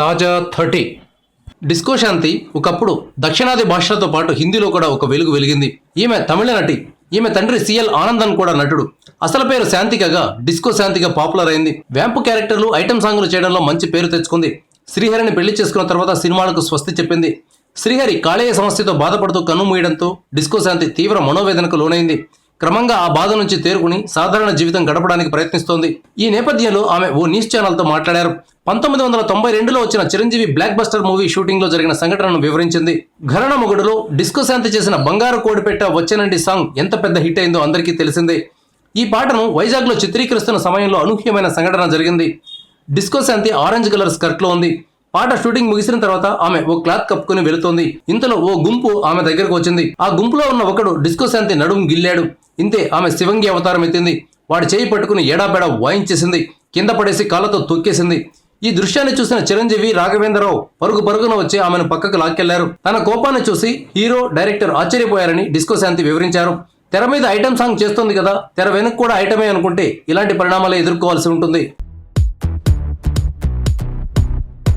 తాజా 30 డిస్కో శాంతి ఒకప్పుడు దక్షిణాది భాషలతో పాటు హిందీలో కూడా ఒక వెలుగు వెలిగింది. ఈమె తమిళ నటి. ఈమె తండ్రి సిఎల్ ఆనందన్ కూడా నటుడు. అసలు పేరు శాంతికగా డిస్కో శాంతిగా పాపులర్ అయింది. వ్యాంపు క్యారెక్టర్లు, ఐటమ్ సాంగ్లు చేయడంలో మంచి పేరు తెచ్చుకుంది. శ్రీహరిని పెళ్లి చేసుకున్న తర్వాత సినిమాలకు స్వస్తి చెప్పింది. శ్రీహరి కాళేయ సమస్యతో బాధపడుతూ కన్నుమూయడంతో డిస్కో శాంతి తీవ్ర మనోవేదనకు లోనైంది. క్రమంగా ఆ బాధ నుంచి తేరుకుని సాధారణ జీవితం గడపడానికి ప్రయత్నిస్తోంది. ఈ నేపథ్యంలో ఆమె ఓ న్యూస్ ఛానల్తో మాట్లాడారు. 1992లో వచ్చిన చిరంజీవి బ్లాక్ బస్టర్ మూవీ షూటింగ్లో జరిగిన సంఘటనను వివరించింది. ఘరణ మొగుడులో డిస్కో శాంతి చేసిన బంగారు కోడిపెట్ట వచ్చేనండి సాంగ్ ఎంత పెద్ద హిట్ అయిందో అందరికీ తెలిసిందే. ఈ పాటను వైజాగ్లో చిత్రీకరిస్తున్న సమయంలో అనూహ్యమైన సంఘటన జరిగింది. డిస్కో శాంతి ఆరెంజ్ కలర్ స్కర్ట్లో ఉంది. పాట షూటింగ్ ముగిసిన తర్వాత ఆమె ఓ క్లాత్ కప్పుకుని వెళుతోంది. ఇంతలో ఓ గుంపు ఆమె దగ్గరకు వచ్చింది. ఆ గుంపులో ఉన్న ఒకడు డిస్కో శాంతి నడుము గిల్లాడు. ఇంతే ఆమె శివంగి అవతారం ఎత్తింది. వాడి చేయి పట్టుకుని ఎడాపెడా వాయించేసింది. కింద పడేసి కాళ్ళతో తొక్కేసింది. ఈ దృశ్యాన్ని చూసిన చిరంజీవి, రాఘవేంద్రరావు పరుగున వచ్చి ఆమెను పక్కకు లాక్కెళ్లారు. తన కోపాన్ని చూసి హీరో, డైరెక్టర్ ఆశ్చర్యపోయారని డిస్కో శాంతి వివరించారు. తెర మీద ఐటమ్ సాంగ్ చేస్తుంది కదా, తెర వెనుక కూడా ఐటమే అనుకుంటే ఇలాంటి పరిణామాలే ఎదుర్కోవాల్సి ఉంటుంది.